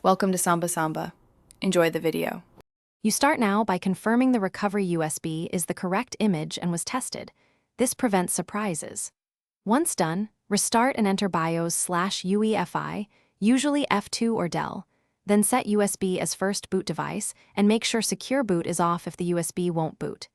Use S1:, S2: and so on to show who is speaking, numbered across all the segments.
S1: Welcome to Samba Samba. Enjoy the video.
S2: You start now by confirming the recovery USB is the correct image and was tested. This prevents surprises. Once done, restart and enter BIOS/UEFI, usually F2 or Dell. Then set USB as first boot device and make sure Secure Boot is off if the USB won't boot.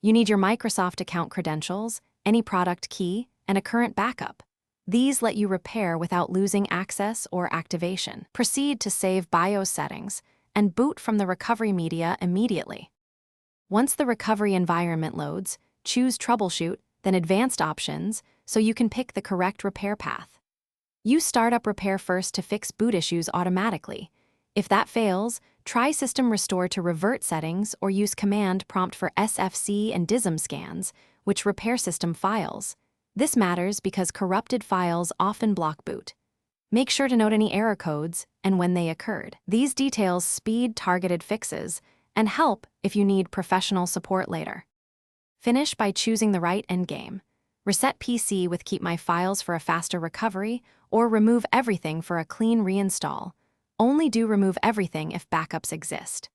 S2: You need your Microsoft account credentials, any product key, and a current backup. These let you repair without losing access or activation. Proceed to save BIOS settings and boot from the recovery media immediately. Once the recovery environment loads, choose Troubleshoot, then Advanced Options, so you can pick the correct repair path. Use Startup Repair first to fix boot issues automatically. If that fails, try System Restore to revert settings or use Command Prompt for SFC and DISM scans, which repair system files. This matters because corrupted files often block boot. Make sure to note any error codes and when they occurred. These details speed targeted fixes and help if you need professional support later. Finish by choosing the right endgame. Reset PC with Keep My Files for a faster recovery, or remove everything for a clean reinstall. Only do remove everything if backups exist.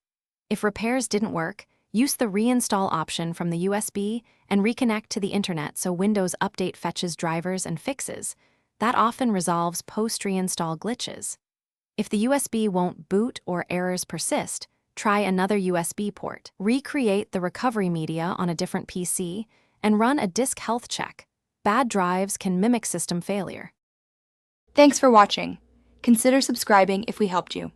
S2: If repairs didn't work, use the reinstall option from the USB and reconnect to the internet so Windows Update fetches drivers and fixes. That often resolves post-reinstall glitches. If the USB won't boot or errors persist, try another USB port. Recreate the recovery media on a different PC and run a disk health check. Bad drives can mimic system failure.
S3: Thanks for watching. Consider subscribing if we helped you.